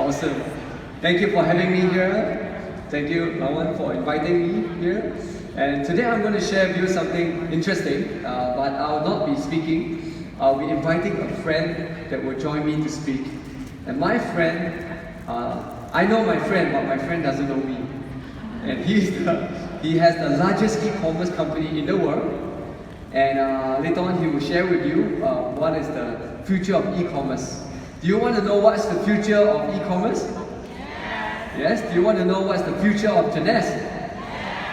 Awesome. Thank you for having me here. Thank you, Lawan, for inviting me here. And today I'm going to share with you something interesting, but I'll not be speaking. I'll be inviting a friend that will join me to speak. And my friend, I know my friend, but my friend doesn't know me. And he has the largest e-commerce company in the world. And later on he will share with you what is the future of e-commerce. Do you want to know what's the future of e-commerce? Yes. Do you want to know what's the future of Jeunesse?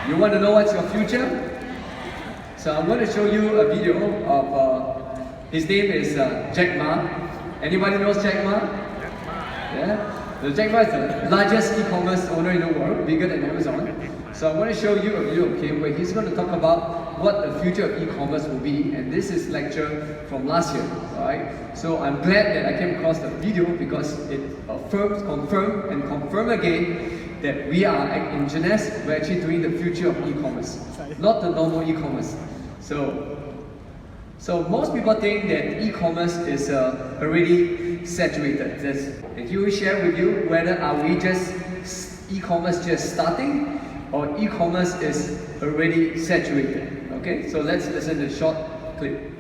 You want to know what's your future? So I'm going to show you a video of, his name is Jack Ma. Anybody knows Jack Ma? Yeah? So Jack Ma is the largest e-commerce owner in the world, bigger than Amazon. So I'm going to show you a video, okay, where he's going to talk about what the future of e-commerce will be, and this is lecture from last year, alright? So I'm glad that I came across the video because it confirmed again that we are in Jeunesse, we're actually doing the future of e-commerce, not the normal e-commerce. So most people think that e-commerce is already saturated. And he will share with you whether are we just e-commerce just starting or e-commerce is already saturated. Okay, so let's listen to a short clip.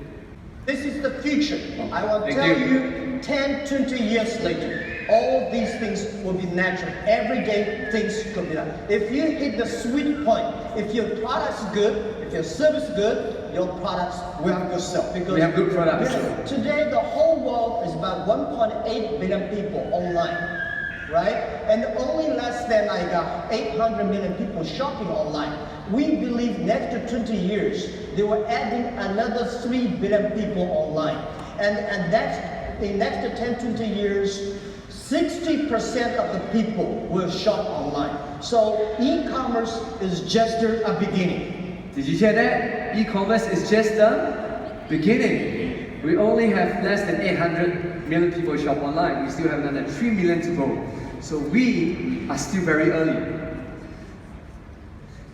This is the future. I will tell you 10, 20 years later, all these things will be natural. Every day things could be done. If you hit the sweet point, if your product's good, if your service is good, your products will have good sell. Because we have good products. Today the whole world is about 1.8 billion people online. Right? And only less than like 800 million people shopping online. We believe next to 20 years, they were adding another 3 billion people online. And that's, in next to 10, 20 years, 60% of the people will shop online. So e-commerce is just a beginning. Did you hear that? E-commerce is just the beginning. We only have less than 800 million people shop online. We still have another 3 million to go. So we are still very early.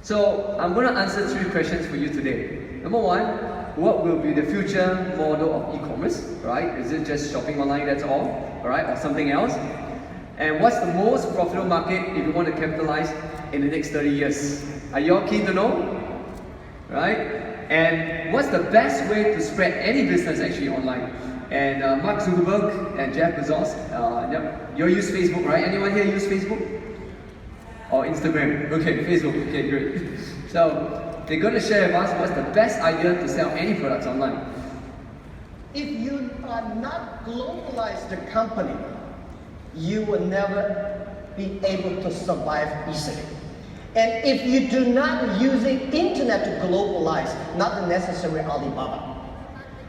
So I'm going to answer 3 questions for you today. Number 1, what will be the future model of e-commerce? Right? Is it just shopping online, that's all? Alright, or something else? And what's the most profitable market if you want to capitalize in the next 30 years? Are you all keen to know? Right? And what's the best way to spread any business actually online? And Mark Zuckerberg and Jeff Bezos, you use Facebook, right? Anyone here use Facebook? Or Instagram? Okay, Facebook, okay, great. So they're going to share with us what's the best idea to sell any products online. If you are not globalized the company, you will never be able to survive easily. And if you do not use the internet to globalize, not necessarily Alibaba.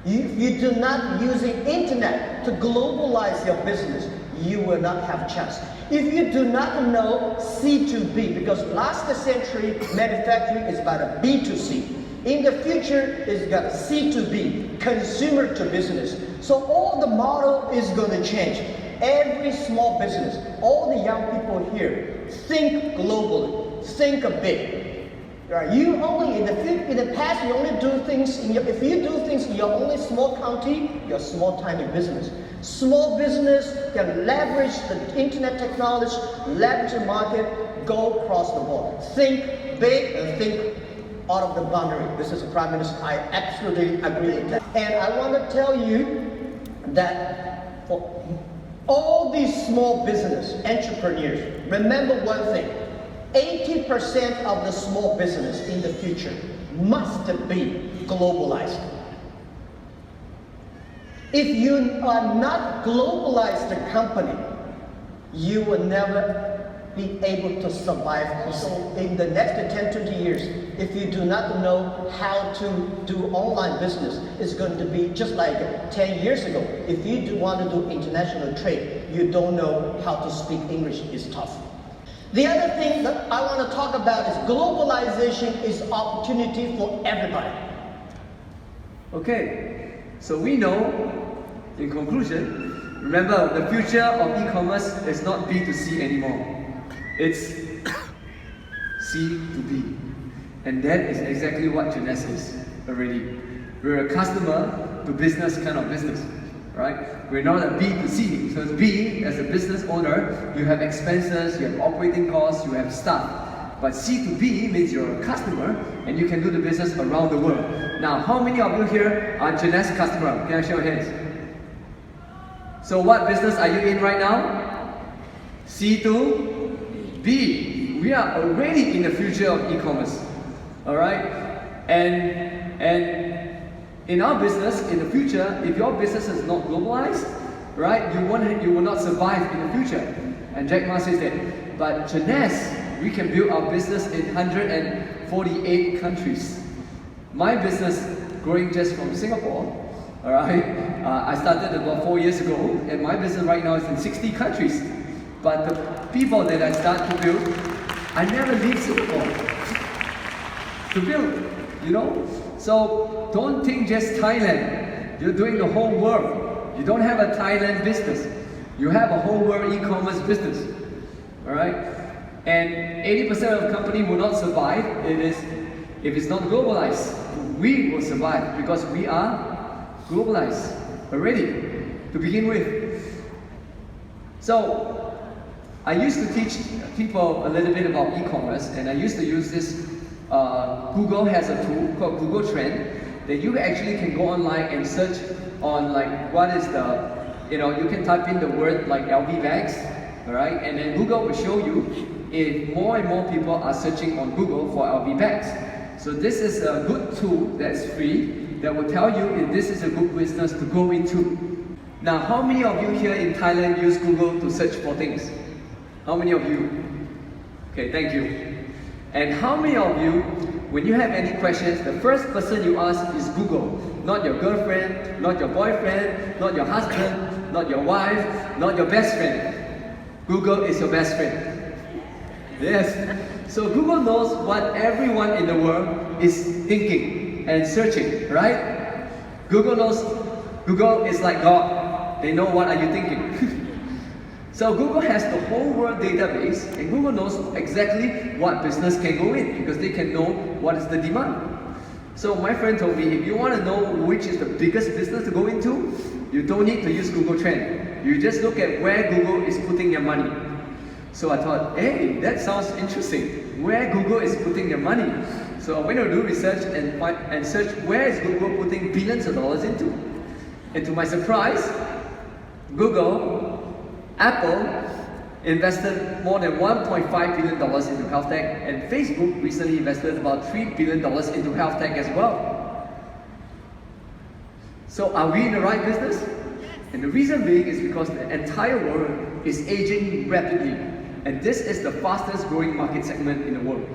If you do not use the internet to globalize your business, you will not have a chance. If you do not know C2B, because last century manufacturing is about a B2C. In the future, it's got C2B, consumer to business. So all the model is going to change. Every small business, all the young people here, think globally, think big. You only in the past you only do things if you do things in your only small county, you're small tiny business. Small business can leverage the internet technology, leverage the market, go across the board. Think big and think out of the boundary. This is the Prime Minister. I absolutely agree with that. And I want to tell you that for all these small business entrepreneurs, remember one thing. 80% of the small business in the future must be globalized. If you are not globalized the company, you will never be able to survive. So in the next 10, 20 years, if you do not know how to do online business, it's going to be just like 10 years ago. If you do want to do international trade, you don't know how to speak English, it's tough. The other thing that I want to talk about is globalization is opportunity for everybody. Okay, so we know, in conclusion, remember the future of e-commerce is not B2C anymore. It's C2B. And that is exactly what Jeunesse is already. We're a customer to business kind of business. right? We're not a B2C. So B, as a business owner, you have expenses, you have operating costs, you have staff. But C2B means you're a customer and you can do the business around the world. Now, how many of you here are Jeunesse customer? Can I show your hands? So what business are you in right now? C2B. We are already in the future of e-commerce. Alright? And in our business, in the future, if your business is not globalized, right, you will not survive in the future. And Jack Ma says that. But Jeunesse, we can build our business in 148 countries. My business growing just from Singapore, alright, I started about 4 years ago, and my business right now is in 60 countries. But the people that I start to build, I never leave Singapore to build, you know? So don't think just Thailand. You're doing the whole world. You don't have a Thailand business. You have a whole world e-commerce business, alright? And 80% of the company will not survive if it's not globalized. We will survive because we are globalized already to begin with. So I used to teach people a little bit about e-commerce, and I used to use this. Google has a tool called Google Trend that you actually can go online and search on like what is the, you can type in the word like LV bags, alright, and then Google will show you if more and more people are searching on Google for LV bags. So this is a good tool that's free that will tell you if this is a good business to go into. Now, how many of you here in Thailand use Google to search for things? How many of you? Okay, thank you. And how many of you, when you have any questions, the first person you ask is Google, not your girlfriend, not your boyfriend, not your husband, not your wife, not your best friend. Google is your best friend. Yes. So Google knows what everyone in the world is thinking and searching, right? Google is like God. They know what are you thinking. So Google has the whole world database, and Google knows exactly what business can go in because they can know what is the demand. So my friend told me, if you want to know which is the biggest business to go into, you don't need to use Google Trend. You just look at where Google is putting their money. So I thought, hey, that sounds interesting. Where Google is putting their money. So I went to do research and search where is Google putting billions of dollars into. And to my surprise, Google, Apple invested more than $1.5 billion into health tech, and Facebook recently invested about $3 billion into health tech as well. So are we in the right business? And the reason being is because the entire world is aging rapidly, and this is the fastest growing market segment in the world.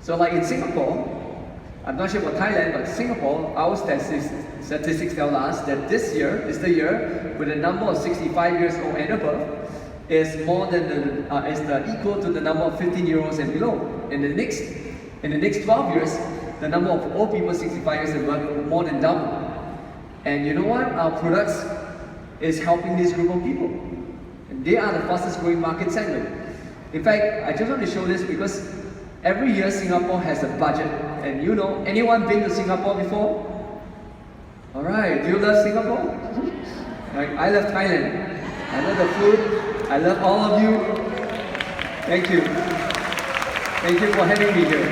So like in Singapore, I'm not sure about Thailand, but Singapore, our statistics tell us that this year is the year where the number of 65 years old and above is more than equal to the number of 15-year-olds and below. In the next 12 years, the number of old people 65 years and above will more than double. And you know what? Our products is helping this group of people. And they are the fastest growing market segment. In fact, I just want to show this because every year Singapore has a budget. And anyone been to Singapore before? Alright, do you love Singapore? I love Thailand. I love the food. I love all of you. Thank you. Thank you for having me here.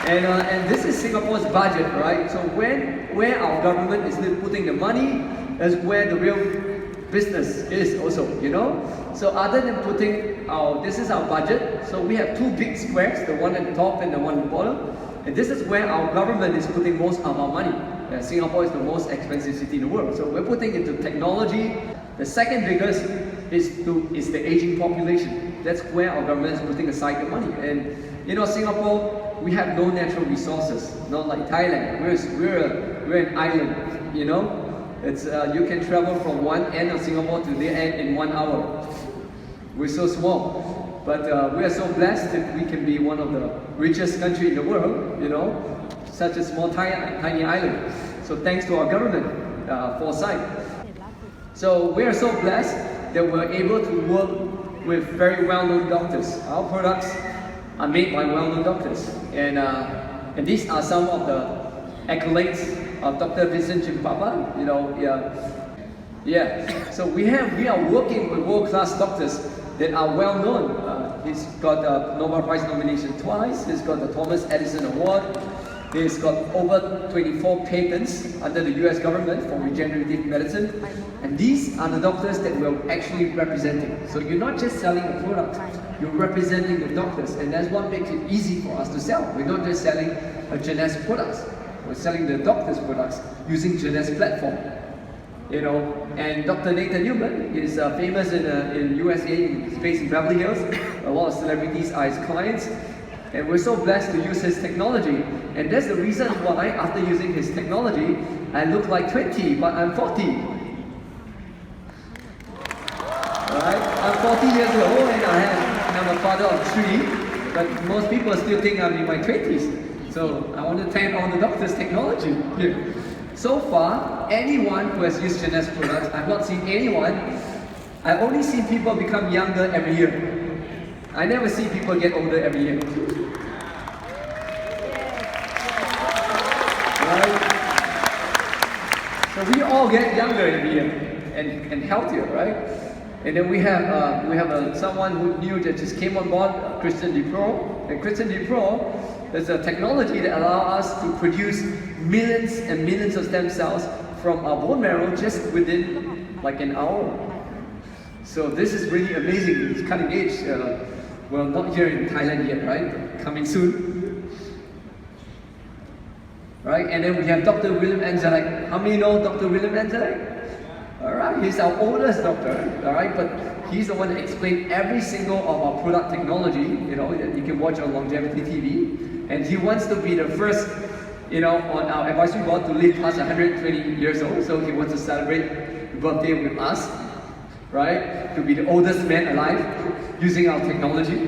And this is Singapore's budget, right? So where our government is putting the money is where the real business is also, So other than this is our budget. So we have two big squares, the one at the top and the one at the bottom. And this is where our government is putting most of our money. Singapore is the most expensive city in the world. So we're putting into technology. The second biggest is the aging population. That's where our government is putting aside the money. And Singapore, we have no natural resources, not like Thailand. We're an island, It's you can travel from one end of Singapore to the end in 1 hour. We're so small, but we are so blessed that we can be one of the richest country in the world, such a small tiny island. So thanks to our government foresight. So we are so blessed that we're able to work with very well-known doctors. Our products are made by well-known doctors, and these are some of the accolades Dr. Vincent Chimpapa, So we are working with world-class doctors that are well known. He's got a Nobel Prize nomination twice. He's got the Thomas Edison Award. He's got over 24 patents under the US government for regenerative medicine. And these are the doctors that we're actually representing. So you're not just selling a product, you're representing the doctors. And that's what makes it easy for us to sell. We're not just selling a Jeunesse products. We're selling the doctors' products using Jeunesse platform. And Dr. Nathan Newman is famous in USA. He's based in Beverly Hills. A lot of celebrities are his clients. And we're so blessed to use his technology. And that's the reason why, after using his technology, I look like 20, but I'm 40. Right? I'm 40 years old and I'm a father of 3, but most people still think I'm in my 20s. So I want to thank all the doctors' technology here. So far, anyone who has used Jeunesse products, I've not seen anyone. I've only seen people become younger every year. I never see people get older every year. Right? So we all get younger every year and healthier, right? And then we have someone who new that just came on board, Christian DePro. And Christian DePro is a technology that allows us to produce millions and millions of stem cells from our bone marrow just within like an hour. So this is really amazing. It's cutting edge. Well, not here in Thailand yet, right? Coming soon. Right? And then we have Dr. William Angelek. How many know Dr. William Angelek? Alright, he's our oldest doctor, alright, but he's the one that explained every single of our product technology, you can watch on Longevity TV. And he wants to be the first, on our advisory board to live past 120 years old, so he wants to celebrate birthday with us, right? To be the oldest man alive using our technology,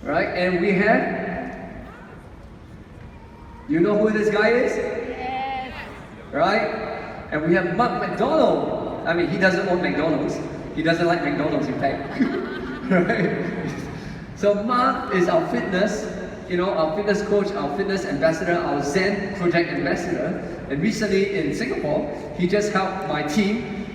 right? And we have, you know who this guy is? Yes. Right? And we have Mark McDonald. I mean, he doesn't own McDonald's. He doesn't like McDonald's, in fact. Right? So Mark is our fitness, our fitness coach, our fitness ambassador, our Zen project ambassador. And recently in Singapore, he just helped my team,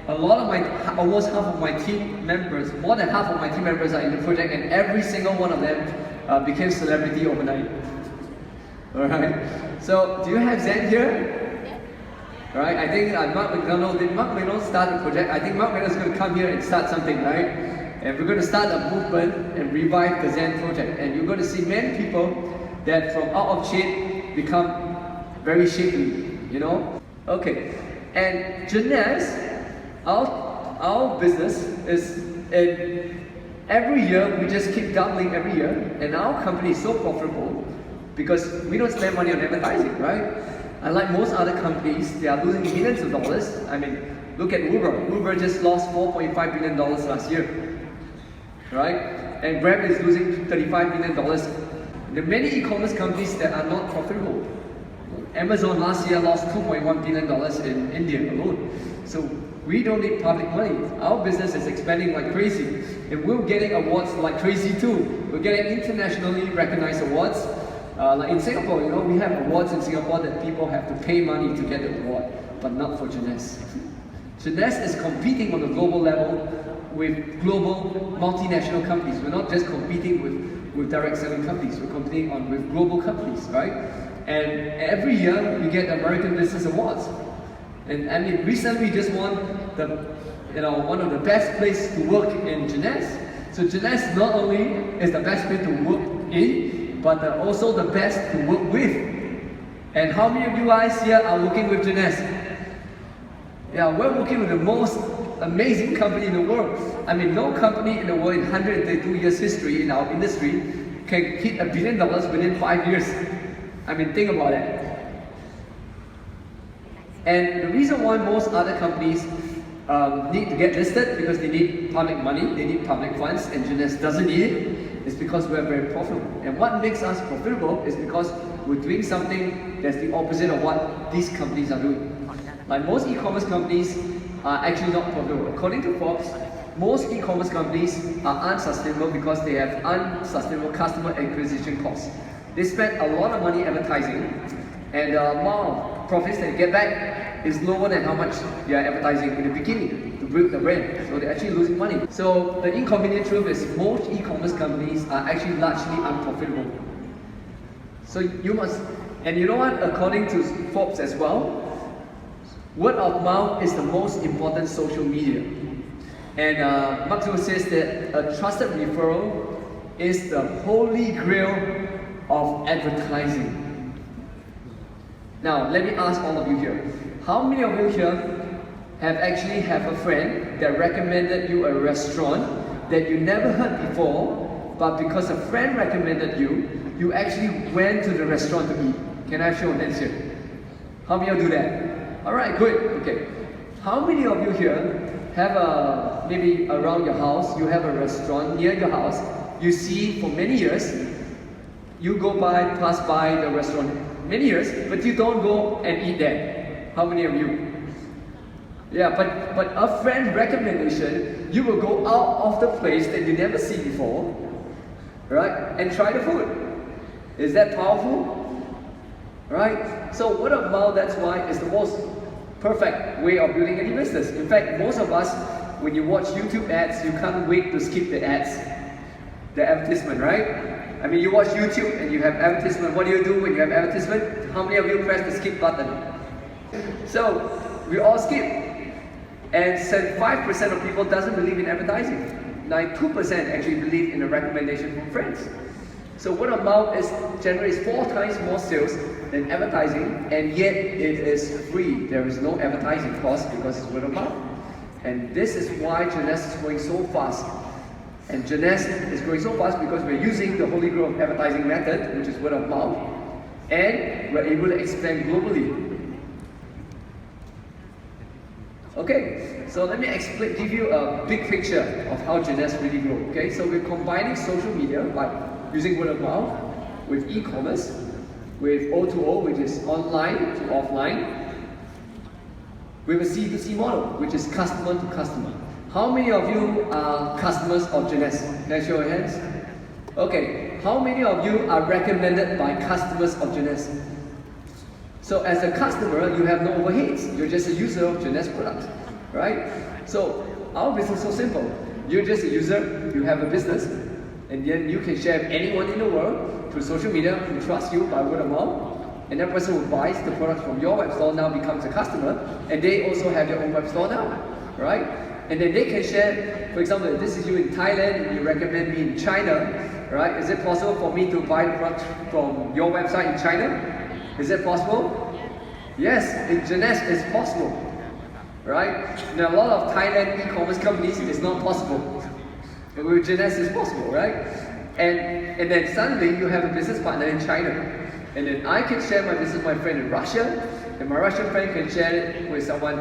almost half of my team members, more than half of my team members are in the project, and every single one of them became celebrity overnight. Alright? So, do you have Zen here? Alright, I think Mark McDonald, did Mark McDonald start a project? I think Mark McDonald is going to come here and start something, right? And we're going to start a movement and revive the Zen project. And you're going to see many people that from out of shape become very shapely, Okay, and Jeunesse, our business is, every year we just keep doubling every year, and our company is so profitable because we don't spend money on advertising, right? Unlike most other companies, they are losing millions of dollars. I mean, look at Uber. Uber just lost $4.5 billion last year, right? And Grab is losing $35 billion. There are many e-commerce companies that are not profitable. Amazon last year lost $2.1 billion in India alone. So we don't need public money. Our business is expanding like crazy. And we're getting awards like crazy too. We're getting internationally recognized awards. Like in Singapore, we have awards in Singapore that people have to pay money to get the award, but not for Jeunesse. Jeunesse is competing on a global level with global multinational companies. We're not just competing with direct selling companies, we're competing with global companies, right? And every year we get American Business Awards. And I mean, recently we just won one of the best places to work in Jeunesse. So Jeunesse not only is the best place to work in, but also the best to work with. And how many of you guys here are working with Jeunesse? Yeah, we're working with the most amazing company in the world. I mean, no company in the world in 132 years history in our industry can hit $1 billion within 5 years. I mean, think about that. And the reason why most other companies need to get listed because they need public money, they need public funds, and Jeunesse doesn't need it. It's because we're very profitable. And what makes us profitable is because we're doing something that's the opposite of what these companies are doing. Like most e-commerce companies are actually not profitable. According to Forbes, most e-commerce companies are unsustainable because they have unsustainable customer acquisition costs. They spend a lot of money advertising, and the amount of profits that you get back is lower than how much you are advertising in the beginning to build the brand. So they're actually losing money. So the inconvenient truth is most e-commerce companies are actually largely unprofitable. So you must, and you know what, according to Forbes as well, word of mouth is the most important social media. And Mark Zuckerberg says that a trusted referral is the holy grail of advertising. Now, let me ask all of you here. How many of you here have actually have a friend that recommended you a restaurant that you never heard before, but because a friend recommended you, you actually went to the restaurant to eat? Can I show hands here? How many of you do that? All right, good. Okay. How many of you here have maybe around your house, you have a restaurant near your house, you see for many years, you pass by the restaurant many years, but you don't go and eat there? How many of you? Yeah, but a friend recommendation, you will go out of the place that you never see before, right, and try the food. Is that powerful? Right? So word of mouth, that's why, is the most perfect way of building any business. In fact, most of us, when you watch YouTube ads, you can't wait to skip the ads, the advertisement, right? I mean, you watch YouTube and you have advertisement. What do you do when you have advertisement? How many of you press the skip button? So we all skip. And 5% of people doesn't believe in advertising. 92% actually believe in a recommendation from friends. So word of mouth generates 4 times more sales than advertising, and yet it is free. There is no advertising cost because it's word of mouth. And this is why Jeunesse is growing so fast. And Jeunesse is growing so fast because we're using the holy grail of advertising method, which is word of mouth, and we're able to expand globally. Okay, so let me give you a big picture of how Jeunesse really grow. Okay, so we're combining social media by using word of mouth with e-commerce, with O2O, which is online to offline, with a C2C model, which is customer to customer. How many of you are customers of Jeunesse? Can I show your hands? Okay, how many of you are recommended by customers of Jeunesse? So as a customer, you have no overheads. You're just a user of Jeunesse products, right? So our business is so simple. You're just a user, you have a business, and then you can share with anyone in the world through social media who trust you by word of mouth. And that person who buys the product from your web store now becomes a customer, and they also have their own web store now, right? And then they can share, for example, if this is you in Thailand and you recommend me in China, right? Is it possible for me to buy the product from your website in China? Is it possible? Yes, in Jeunesse it's possible, right? Now a lot of Thailand e-commerce companies, it's not possible. But with Jeunesse it's possible, right? And then suddenly you have a business partner in China. And then I can share my business with my friend in Russia, and my Russian friend can share it with someone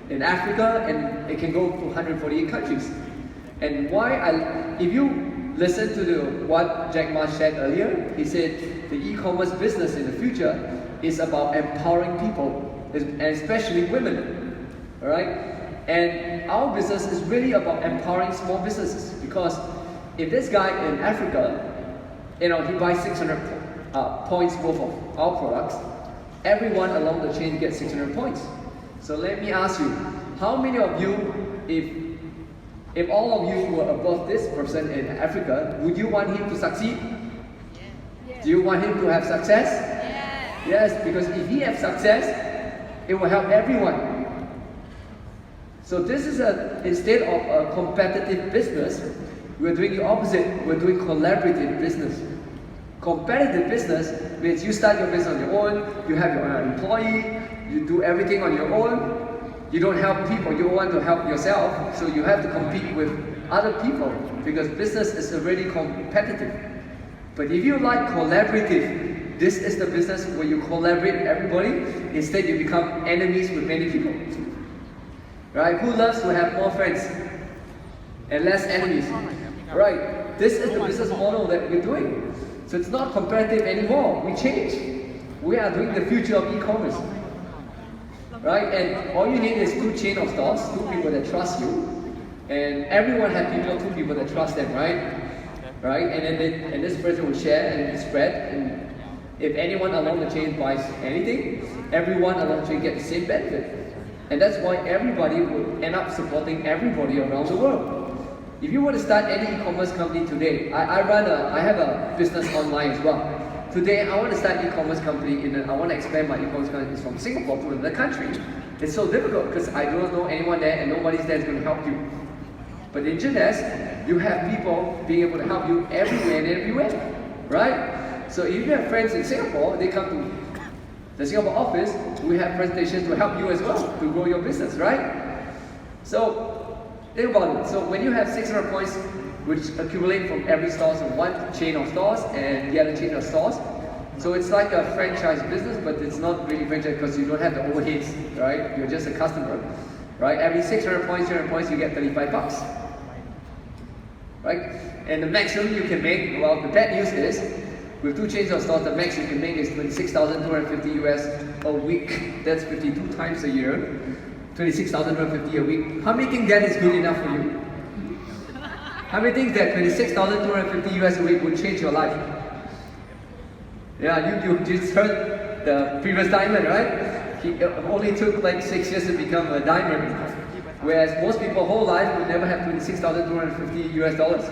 in Africa, and it can go to 148 countries. And if you listen to what Jack Ma shared earlier, he said the e-commerce business in the future is about empowering people, and especially women, all right? And our business is really about empowering small businesses, because if this guy in Africa, he buys 600 points worth of our products, everyone along the chain gets 600 points. So let me ask you, how many of you, if all of you were above this person in Africa, would you want him to succeed? Yes. Do you want him to have success? Yes. Yes, because if he has success, it will help everyone. So this is instead of a competitive business, we're doing the opposite. We're doing collaborative business. Competitive business means you start your business on your own, you have your own employee, you do everything on your own, you don't help people, you want to help yourself, so you have to compete with other people because business is already competitive. But if you like collaborative, this is the business where you collaborate with everybody, instead you become enemies with many people. Right? Who loves to have more friends and less enemies? Right? This is the business model that we're doing. So it's not competitive anymore. We change. We are doing the future of e-commerce. Right? And all you need is 2 chain of stores, 2 people that trust you. And everyone has 2 people that trust them, right? Right? And then this person will share and spread. And if anyone along the chain buys anything, everyone along the chain gets the same benefit. And that's why everybody would end up supporting everybody around the world. If you were to start any e-commerce company today, I have a business online as well. Today, I want to start an e-commerce company I want to expand my e-commerce company from Singapore to another country. It's so difficult because I don't know anyone there and nobody's there is going to help you. But in Jeunesse, you have people being able to help you everywhere, right? So if you have friends in Singapore, they come to the Singapore office, we have presentations to help you as well to grow your business, right? So think about it. So when you have 600 points, which accumulate from every store, so one chain of stores and the other chain of stores, so it's like a franchise business, but it's not really franchise because you don't have the overheads, right? You're just a customer, right? Every 600 points, you get $35, right? And the maximum you can make, well, the bad news is, with 2 chains of stores, the max you can make is $26,250 US a week. That's 52 times a year. $26,250 a week. How many think that is good enough for you? How many think that $26,250 US a week would change your life? Yeah, you just heard the previous diamond, right? He only took like 6 years to become a diamond. Whereas most people whole life would never have $26,250 US dollars.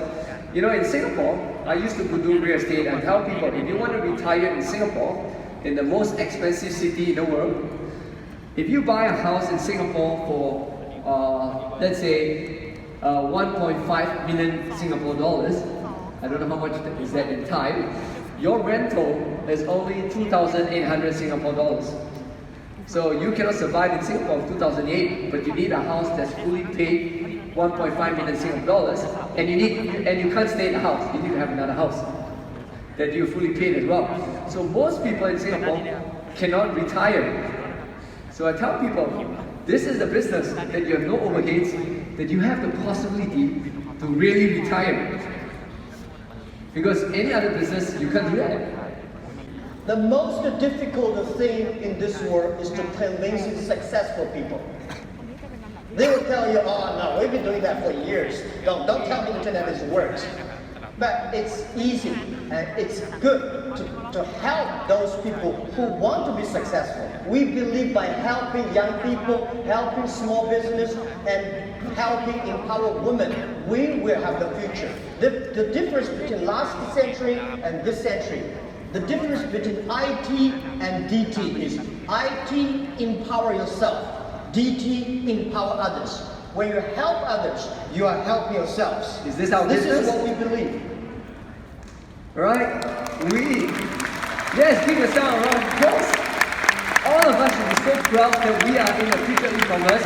You know, in Singapore, I used to do real estate and tell people, if you want to retire in Singapore, in the most expensive city in the world, if you buy a house in Singapore for, let's say, 1.5 million Singapore dollars, I don't know how much is that in Thai, your rental is only 2,800 Singapore dollars. So you cannot survive in Singapore in 2008, but you need a house that's fully paid 1.5 million Singapore dollars, and you can't stay in the house. You need to have another house that you fully paid as well. So most people in Singapore cannot retire. So I tell people, this is the business that you have no overheads, that you have the possibility to really retire. Because any other business, you can't do that. The most difficult thing in this world is to convince successful people. They will tell you, oh no, we've been doing that for years. Don't tell me the internet works. But it's easy and it's good to help those people who want to be successful. We believe by helping young people, helping small business, and helping empower women, we will have the future. The difference between last century and this century, the difference between IT and DT is IT empower yourself, DT empower others. When you help others, you are helping yourselves. Is this our This business? is what we believe. Right? Yes, give yourself a round of applause. All of us should be so proud that we are in the future e-commerce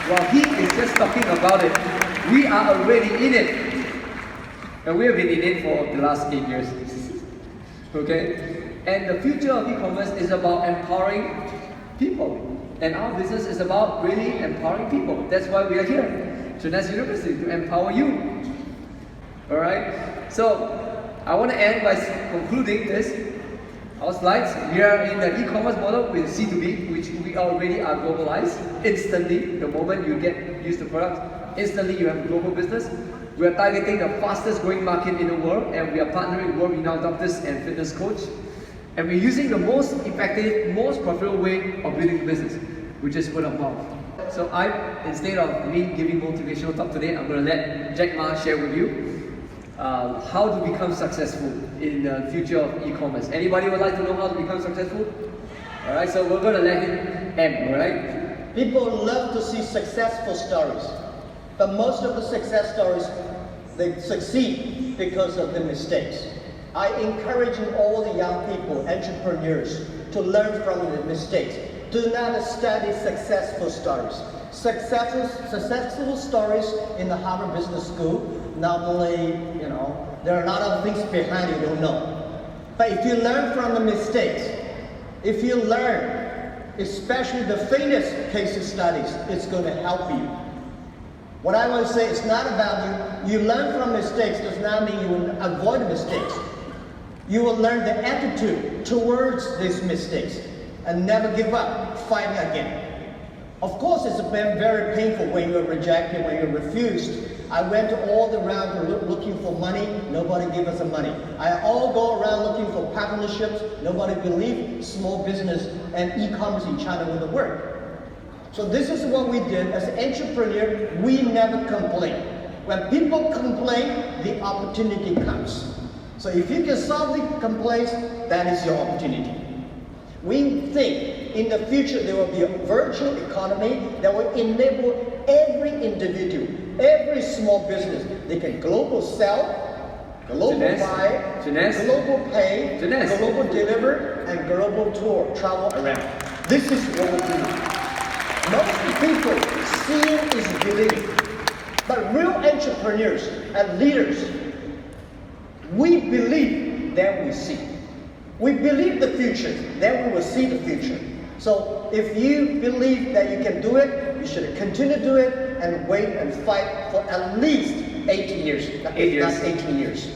while he is just talking about it. We are already in it. And we have been in it for the last 8 years. Okay? And the future of e-commerce is about empowering people. And our business is about really empowering people. That's why we are here, Jeunesse University, to empower you. Alright? So, I want to end by concluding this. Our slides, we are in the e-commerce model with C2B, which we already are globalized instantly. The moment you get used to products, instantly you have a global business. We are targeting the fastest growing market in the world, and we are partnering with world-renowned doctors and fitness coach. And we're using the most effective, most profitable way of building a business, which is word of mouth. So instead of me giving motivational talk today, I'm going to let Jack Ma share with you how to become successful in the future of e-commerce. Anybody would like to know how to become successful? All right, so we're going to let him end, all right? People love to see successful stories, but most of the success stories, they succeed because of the mistakes. I encourage all the young people, entrepreneurs, to learn from the mistakes. Do not study successful stories. Successful stories in the Harvard Business School, normally, there are a lot of things behind you don't know. But if you learn from the mistakes, if you learn, especially the famous case studies, it's going to help you. What I want to say is not about you learn from mistakes does not mean you will avoid mistakes. You will learn the attitude towards these mistakes and never give up, fight again. Of course, it's been very painful when you're rejected, when you're refused. I went all around looking for money. Nobody gave us the money. I all go around looking for partnerships. Nobody believed small business and e-commerce in China would work. So this is what we did. As an entrepreneur, we never complain. When people complain, the opportunity comes. So if you can solve the complaints, that is your opportunity. We think in the future there will be a virtual economy that will enable every individual, every small business, they can global sell, global buy, global pay, global deliver, and global tour, travel around. This is what we do. Most people seeing is believing. But real entrepreneurs and leaders, we believe, then we see. We believe the future, then we will see the future. So if you believe that you can do it, you should continue to do it and wait and fight for at least 18 years. 8 years. Not 18 years.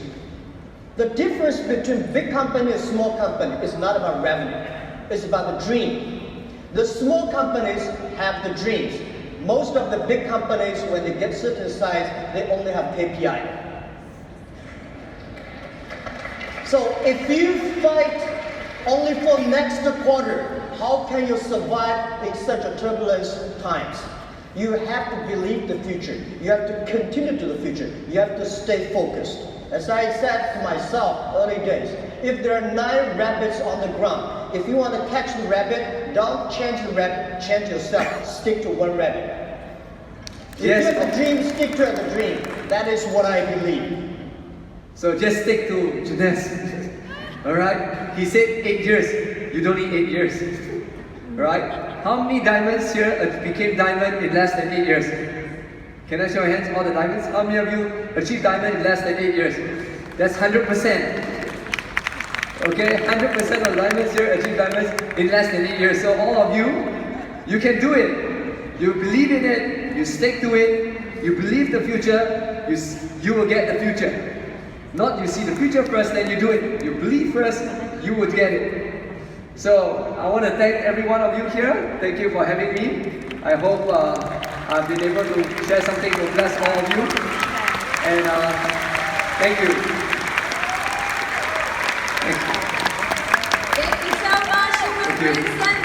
The difference between big company and small company is not about revenue. It's about the dream. The small companies have the dreams. Most of the big companies, when they get certain size, they only have KPI. So if you fight only for next quarter, how can you survive in such a turbulent times? You have to believe the future. You have to continue to the future. You have to stay focused. As I said to myself early days, if there are 9 rabbits on the ground, if you want to catch the rabbit, don't change the rabbit, change yourself. Stick to one rabbit. If you have a dream, stick to the dream. That is what I believe. So just stick to Jeunesse. Alright? He said 8 years. You don't need 8 years. Alright? How many diamonds here became diamond in less than 8 years? Can I show your hands, all the diamonds? How many of you achieved diamond in less than 8 years? That's 100%. Okay? 100% of diamonds here achieved diamonds in less than 8 years. So all of you, you can do it. You believe in it. You stick to it. You believe the future. You will get the future. Not you see the future first, then you do it. You believe first, you would get it. So I want to thank every one of you here. Thank you for having me. I hope I've been able to share something to bless all of you. And thank you. Thank you so much.